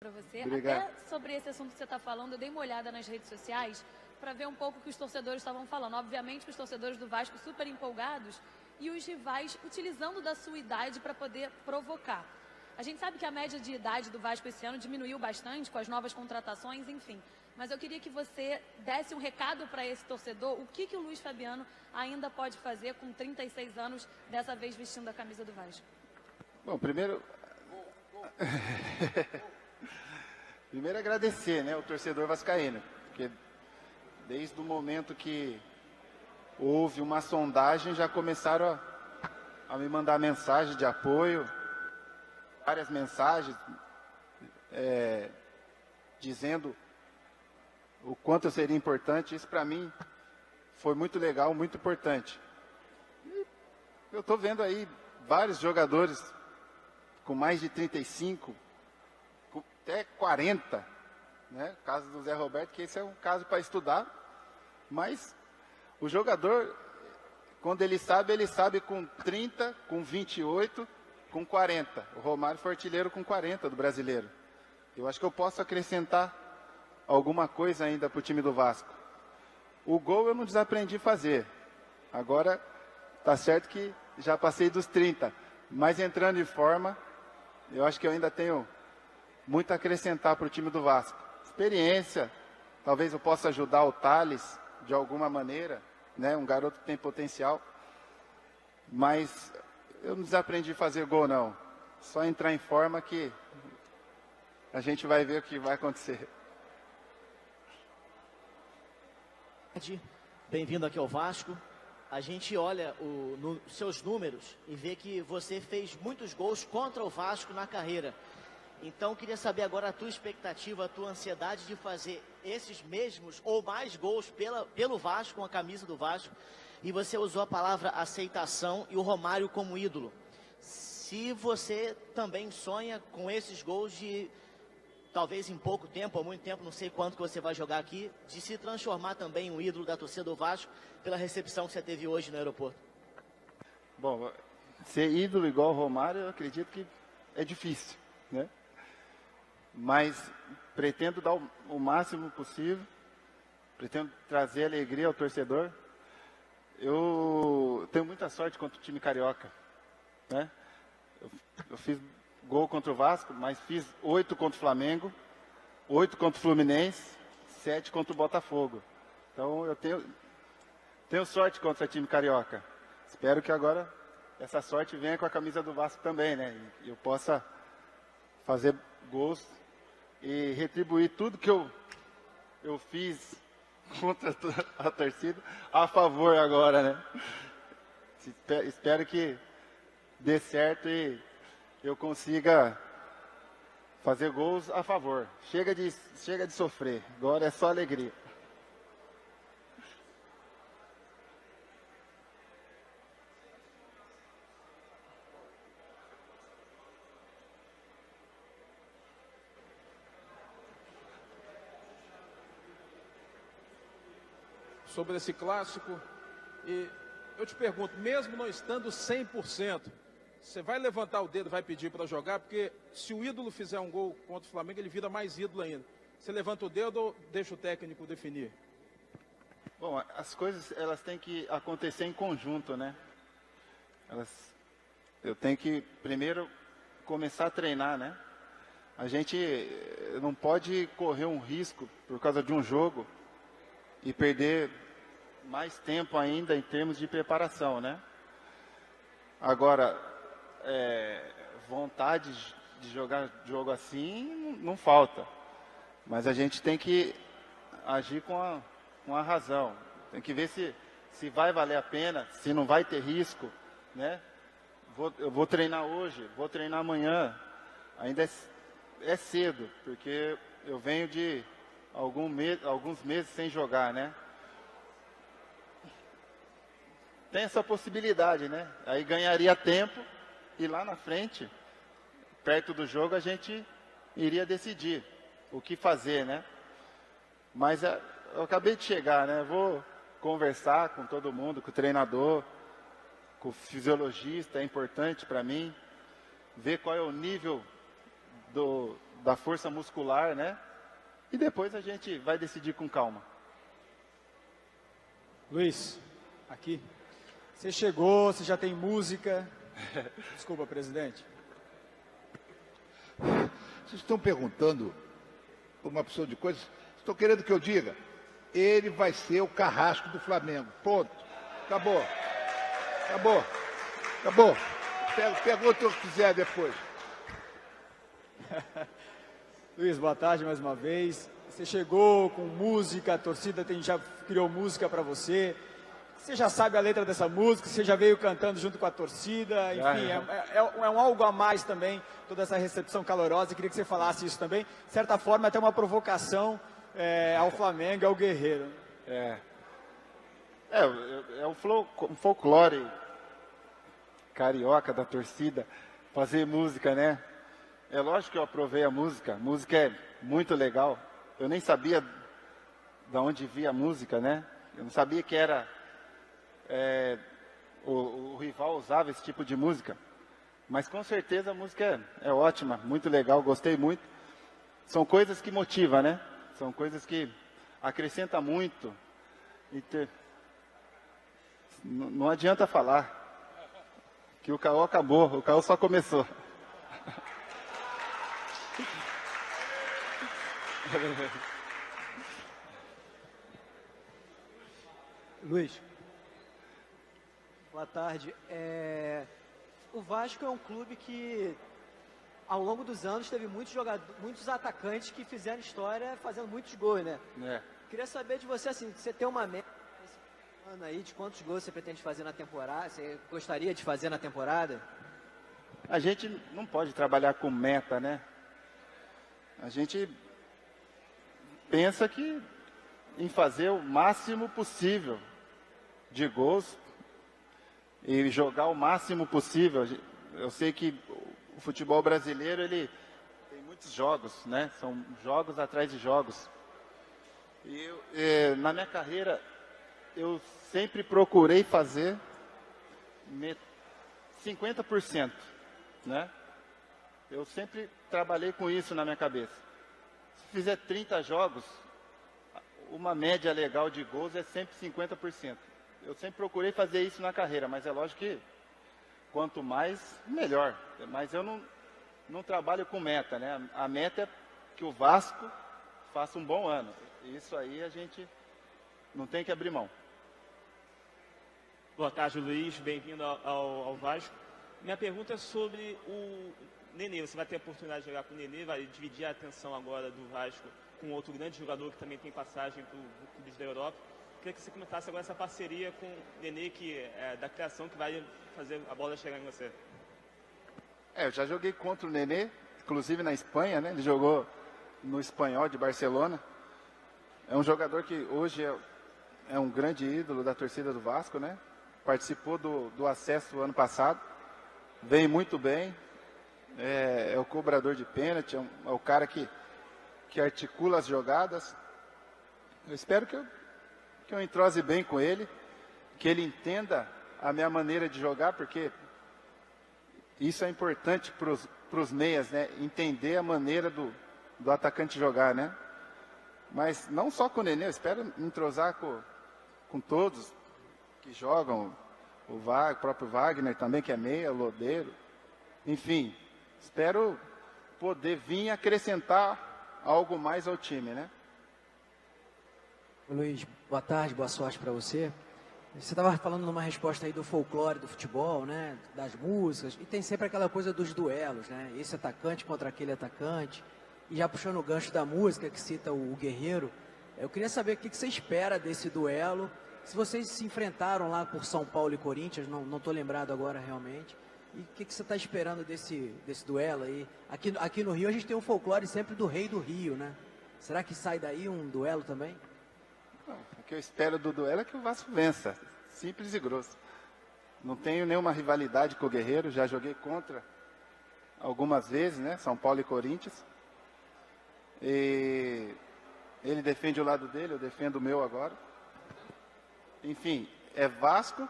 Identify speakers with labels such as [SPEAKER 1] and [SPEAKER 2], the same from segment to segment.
[SPEAKER 1] para você.
[SPEAKER 2] Obrigado.
[SPEAKER 1] Até sobre esse assunto que você está falando, eu dei uma olhada nas redes sociais para ver um pouco o que os torcedores estavam falando. Obviamente que os torcedores do Vasco super empolgados e os rivais utilizando da sua idade para poder provocar. A gente sabe que a média de idade do Vasco esse ano diminuiu bastante com as novas contratações, enfim. Mas eu queria que você desse um recado para esse torcedor, o que o Luiz Fabiano ainda pode fazer com 36 anos, dessa vez vestindo a camisa do Vasco.
[SPEAKER 2] Bom, primeiro agradecer, né, o torcedor vascaíno, porque desde o momento que houve uma sondagem já começaram a me mandar mensagem de apoio, várias mensagens dizendo o quanto eu seria importante. Isso para mim foi muito legal, muito importante. E eu estou vendo aí vários jogadores com mais de 35, com até 40, né? O caso do Zé Roberto, que esse é um caso para estudar, mas o jogador, quando ele sabe com 30, com 28, com 40. O Romário foi artilheiro com 40 do brasileiro. Eu acho que eu posso acrescentar alguma coisa ainda para o time do Vasco. O gol eu não desaprendi a fazer. Agora, tá certo que já passei dos 30. Mas entrando em forma, eu acho que eu ainda tenho muito a acrescentar para o time do Vasco. Experiência, talvez eu possa ajudar o Thales de alguma maneira, né? Um garoto que tem potencial. Mas eu não desaprendi a fazer gol, não. Só entrar em forma que a gente vai ver o que vai acontecer.
[SPEAKER 3] Bem-vindo aqui ao Vasco. A gente olha seus números e vê que você fez muitos gols contra o Vasco na carreira. Então, queria saber agora a tua expectativa, a tua ansiedade de fazer esses mesmos ou mais gols pelo Vasco, com a camisa do Vasco. E você usou a palavra aceitação e o Romário como ídolo. Se você também sonha com esses gols de, talvez em pouco tempo, ou muito tempo, não sei quanto que você vai jogar aqui, de se transformar também em um ídolo da torcida do Vasco pela recepção que você teve hoje no aeroporto.
[SPEAKER 2] Bom, ser ídolo igual o Romário, eu acredito que é difícil, né? Mas pretendo dar o máximo possível, pretendo trazer alegria ao torcedor. Eu tenho muita sorte contra o time carioca, né? Eu fiz gol contra o Vasco, mas fiz 8 contra o Flamengo, 8 contra o Fluminense, 7 contra o Botafogo. Então eu tenho sorte contra o time carioca. Espero que agora essa sorte venha com a camisa do Vasco também, né? E eu possa fazer gols e retribuir tudo que eu fiz contra a torcida a favor agora, né? Espero que dê certo e eu consiga fazer gols a favor. Chega de sofrer, agora é só alegria.
[SPEAKER 4] Sobre esse clássico, e eu te pergunto, mesmo não estando 100%, você vai levantar o dedo, vai pedir para jogar, porque se o ídolo fizer um gol contra o Flamengo, ele vira mais ídolo ainda. Você levanta o dedo ou deixa o técnico definir?
[SPEAKER 2] Bom, as coisas elas têm que acontecer em conjunto, né? Eu tenho que primeiro começar a treinar, né? A gente não pode correr um risco por causa de um jogo e perder mais tempo ainda em termos de preparação, né? Agora, vontade de jogar jogo assim não falta, mas a gente tem que agir com a razão. Tem que ver se vai valer a pena, se não vai ter risco, né? Eu vou treinar hoje, vou treinar amanhã. Ainda é cedo, porque eu venho de alguns meses sem jogar, né? Tem essa possibilidade, né? Aí ganharia tempo e lá na frente, perto do jogo, a gente iria decidir o que fazer, né? Mas eu acabei de chegar, né? Vou conversar com todo mundo, com o treinador, com o fisiologista, é importante para mim, ver qual é o nível da força muscular, né? E depois a gente vai decidir com calma.
[SPEAKER 5] Luiz, aqui. Você chegou, você já tem música. Desculpa, presidente.
[SPEAKER 6] Vocês estão perguntando uma opção de coisas. Estão querendo que eu diga? Ele vai ser o carrasco do Flamengo. Ponto. Acabou. Acabou. Acabou. Pergunta o que quiser depois.
[SPEAKER 5] Luiz, boa tarde mais uma vez. Você chegou com música, a torcida já criou música para você. Você já sabe a letra dessa música, você já veio cantando junto com a torcida. Enfim, é um algo a mais também, toda essa recepção calorosa. Eu queria que você falasse isso também. De certa forma, até uma provocação ao Flamengo, ao Guerreiro.
[SPEAKER 2] É o folclore carioca da torcida, fazer música, né? É lógico que eu aprovei a música é muito legal. Eu nem sabia de onde via a música, né? Eu não sabia que era... o rival usava esse tipo de música. Mas com certeza a música é ótima, muito legal, gostei muito. São coisas que motivam, né? São coisas que acrescentam muito. Não adianta falar que o caô acabou, o caô só começou.
[SPEAKER 7] Luiz, boa tarde. O Vasco é um clube que, ao longo dos anos, teve muitos atacantes que fizeram história fazendo muitos gols, né? Queria saber de você, assim, você tem uma meta esse ano aí de quantos gols você pretende fazer na temporada? Você gostaria de fazer na temporada?
[SPEAKER 2] A gente não pode trabalhar com meta, né? A gente pensa que em fazer o máximo possível de gols e jogar o máximo possível. Eu sei que o futebol brasileiro, ele tem muitos jogos, né? São jogos atrás de jogos. E na minha carreira, eu sempre procurei fazer 50%, né? Eu sempre trabalhei com isso na minha cabeça. Se fizer 30 jogos, uma média legal de gols é sempre 50%. Eu sempre procurei fazer isso na carreira, mas é lógico que quanto mais, melhor. Mas eu não trabalho com meta, né? A meta é que o Vasco faça um bom ano. Isso aí a gente não tem que abrir mão.
[SPEAKER 8] Boa tarde, Luiz. Bem-vindo ao Vasco. Minha pergunta é sobre o Nenê. Você vai ter a oportunidade de jogar com o Nenê, vai dividir a atenção agora do Vasco com outro grande jogador que também tem passagem para os clubes da Europa. Queria que você comentasse agora essa parceria com o Nenê, que é da criação, que vai fazer a bola chegar em você.
[SPEAKER 2] Eu já joguei contra o Nenê, inclusive na Espanha, né? Ele jogou no Espanhol de Barcelona. É um jogador que hoje é um grande ídolo da torcida do Vasco, né? Participou do acesso ano passado, vem muito bem, é o cobrador de pênalti, é o cara que articula as jogadas. Eu espero que eu entrose bem com ele, que ele entenda a minha maneira de jogar, porque isso é importante para os meias, né? Entender a maneira do atacante jogar, né? Mas não só com o Nenê, eu espero entrosar com todos que jogam, o próprio Wagner também, que é meia, o Lodeiro. Enfim, espero poder vir acrescentar algo mais ao time, né?
[SPEAKER 7] Luiz, boa tarde, boa sorte para você. Você estava falando numa resposta aí do folclore do futebol, né? Das músicas, e tem sempre aquela coisa dos duelos, né? Esse atacante contra aquele atacante. E já puxando o gancho da música que cita o Guerreiro, eu queria saber o que você espera desse duelo. Se vocês se enfrentaram lá por São Paulo e Corinthians, não estou lembrado agora realmente. E o que você está esperando desse duelo aí? Aqui no Rio a gente tem um folclore sempre do Rei do Rio, né? Será que sai daí um duelo também?
[SPEAKER 2] O que eu espero do duelo é que o Vasco vença, simples e grosso. Não tenho nenhuma rivalidade com o Guerreiro, já joguei contra algumas vezes, né? São Paulo e Corinthians. E ele defende o lado dele, eu defendo o meu agora. Enfim, é Vasco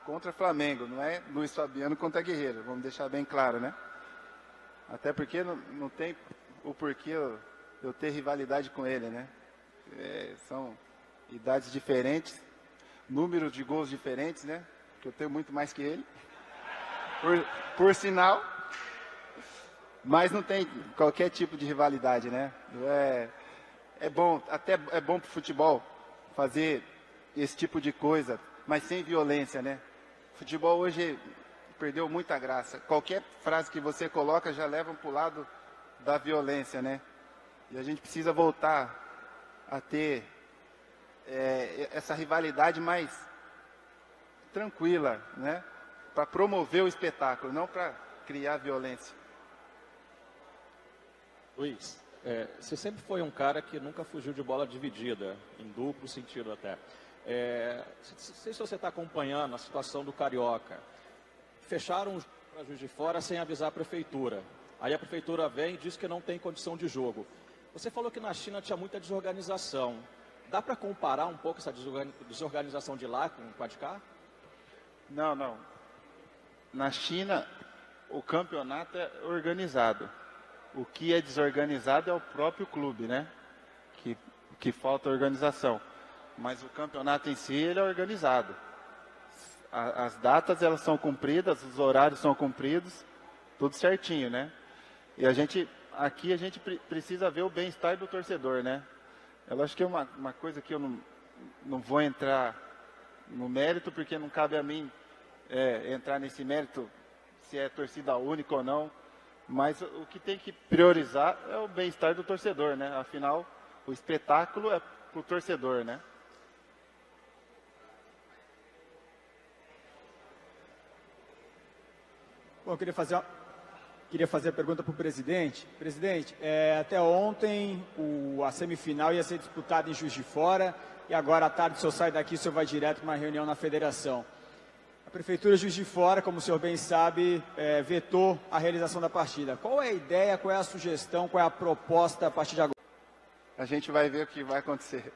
[SPEAKER 2] contra Flamengo, não é Luiz Fabiano contra Guerreiro, vamos deixar bem claro, né? Até porque não tem o porquê eu ter rivalidade com ele, né? São idades diferentes, números de gols diferentes, né? Que eu tenho muito mais que ele, por sinal. Mas não tem qualquer tipo de rivalidade, né? É bom, até é bom para o futebol fazer esse tipo de coisa, mas sem violência, né? O futebol hoje perdeu muita graça. Qualquer frase que você coloca já leva para o lado da violência, né? E a gente precisa voltar a ter essa rivalidade mais tranquila, né? Para promover o espetáculo, não para criar violência.
[SPEAKER 9] Luiz, você sempre foi um cara que nunca fugiu de bola dividida, em duplo sentido até. Não sei se você está acompanhando a situação do Carioca. Fecharam para Juiz de Fora sem avisar a prefeitura. Aí a prefeitura vem e diz que não tem condição de jogo. Você falou que na China tinha muita desorganização. Dá para comparar um pouco essa desorganização de lá com a de cá?
[SPEAKER 2] Não. Na China, o campeonato é organizado. O que é desorganizado é o próprio clube, né? Que falta organização. Mas o campeonato em si, ele é organizado. As datas, elas são cumpridas, os horários são cumpridos, tudo certinho, né? E aqui a gente precisa ver o bem-estar do torcedor, né? Eu acho que é uma coisa que eu não vou entrar no mérito, porque não cabe a mim entrar nesse mérito, se é torcida única ou não. Mas o que tem que priorizar é o bem-estar do torcedor, né? Afinal, o espetáculo é para o torcedor, né?
[SPEAKER 5] Bom, eu queria fazer a pergunta para o presidente. Presidente, até ontem a semifinal ia ser disputada em Juiz de Fora e agora à tarde o senhor sai daqui e o senhor vai direto para uma reunião na federação. A Prefeitura de Juiz de Fora, como o senhor bem sabe, vetou a realização da partida. Qual é a ideia, qual é a sugestão, qual é a proposta a partir de agora?
[SPEAKER 2] A gente vai ver o que vai acontecer.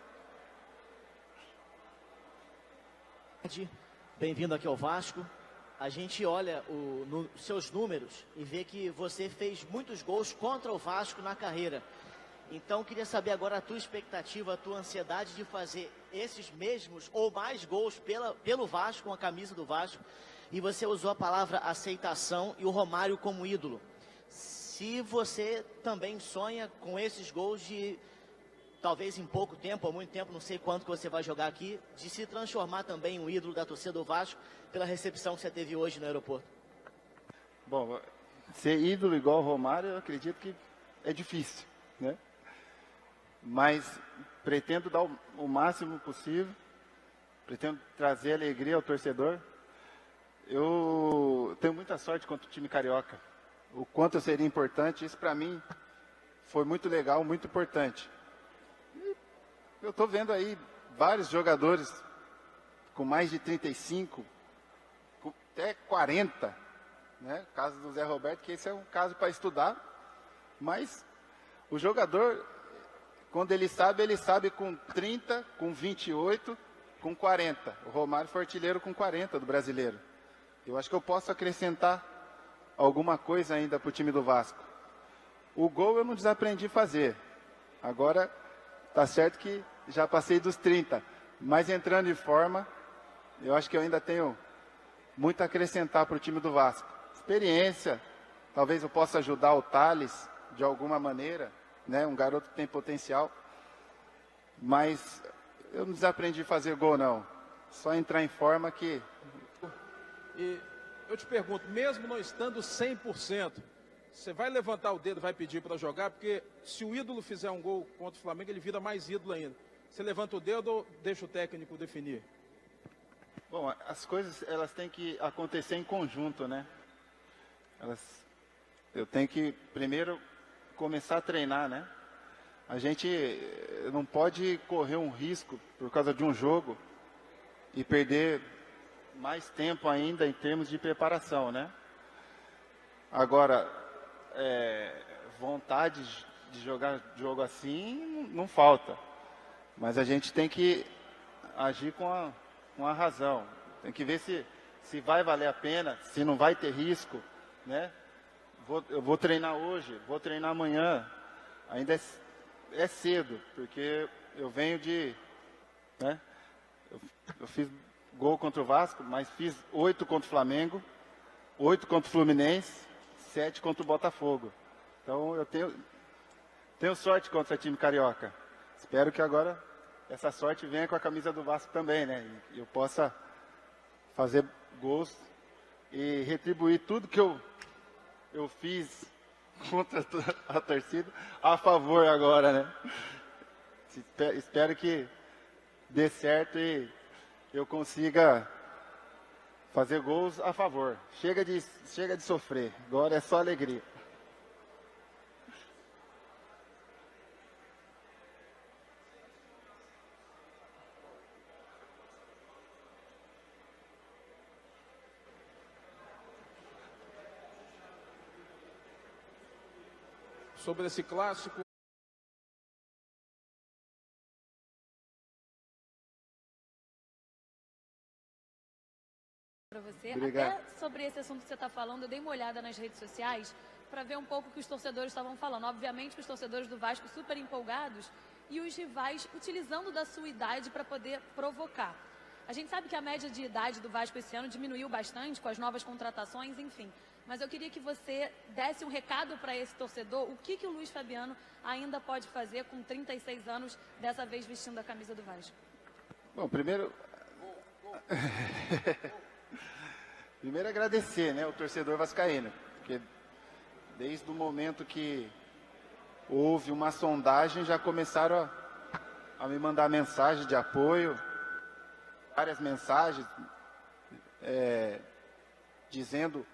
[SPEAKER 3] Bem-vindo aqui ao Vasco. A gente olha seus números e vê que você fez muitos gols contra o Vasco na carreira. Então, queria saber agora a tua expectativa, a tua ansiedade de fazer esses mesmos ou mais gols pelo Vasco, com a camisa do Vasco. E você usou a palavra aceitação e o Romário como ídolo. Se você também sonha com esses gols de, talvez em pouco tempo ou muito tempo, não sei quanto que você vai jogar aqui, de se transformar também em um ídolo da torcida do Vasco pela recepção que você teve hoje no aeroporto.
[SPEAKER 2] Bom, ser ídolo igual o Romário, eu acredito que é difícil, né? Mas pretendo dar o máximo possível, pretendo trazer alegria ao torcedor. Eu tenho muita sorte contra o time carioca. O quanto eu seria importante, isso para mim foi muito legal, muito importante. E eu estou vendo aí vários jogadores com mais de 35, com até 40, né? O caso do Zé Roberto, que esse é um caso para estudar, mas o jogador, quando ele sabe com 30, com 28, com 40. O Romário foi artilheiro com 40 do brasileiro. Eu acho que eu posso acrescentar alguma coisa ainda para o time do Vasco. O gol eu não desaprendi a fazer. Agora, tá certo que já passei dos 30. Mas entrando em forma, eu acho que eu ainda tenho muito a acrescentar para o time do Vasco. Experiência, talvez eu possa ajudar o Thales de alguma maneira, né? Um garoto que tem potencial, mas eu não desaprendi a fazer gol, não. Só entrar em forma que...
[SPEAKER 4] E eu te pergunto, mesmo não estando 100%, você vai levantar o dedo, vai pedir para jogar, porque se o ídolo fizer um gol contra o Flamengo, ele vira mais ídolo ainda. Você levanta o dedo ou deixa o técnico definir?
[SPEAKER 2] Bom, as coisas, elas têm que acontecer em conjunto, né? Eu tenho que primeiro começar a treinar, né? A gente não pode correr um risco por causa de um jogo e perder mais tempo ainda em termos de preparação, né? Agora, vontade de jogar jogo assim não falta, mas a gente tem que agir com a razão. Tem que ver se vai valer a pena, se não vai ter risco, né? Eu vou treinar hoje, vou treinar amanhã, ainda é cedo, porque eu venho de... Né, eu fiz gol contra o Vasco, mas fiz 8 contra o Flamengo, 8 contra o Fluminense, 7 contra o Botafogo. Então eu tenho sorte contra o time carioca. Espero que agora essa sorte venha com a camisa do Vasco também, né? E eu possa fazer gols e retribuir tudo que eu fiz contra a torcida a favor agora, né? Espero que dê certo e eu consiga fazer gols a favor. Chega de sofrer, agora é só alegria.
[SPEAKER 4] Sobre esse clássico,
[SPEAKER 1] Para você.
[SPEAKER 2] Obrigado.
[SPEAKER 1] Até sobre esse assunto que você está falando, eu dei uma olhada nas redes sociais para ver um pouco o que os torcedores estavam falando. Obviamente que os torcedores do Vasco super empolgados e os rivais utilizando da sua idade para poder provocar. A gente sabe que a média de idade do Vasco esse ano diminuiu bastante com as novas contratações, enfim. Mas eu queria que você desse um recado para esse torcedor, o que o Luiz Fabiano ainda pode fazer com 36 anos, dessa vez vestindo a camisa do Vasco.
[SPEAKER 2] Bom, primeiro agradecer, né, o torcedor vascaíno, porque desde o momento que houve uma sondagem já começaram a me mandar mensagem de apoio, várias mensagens dizendo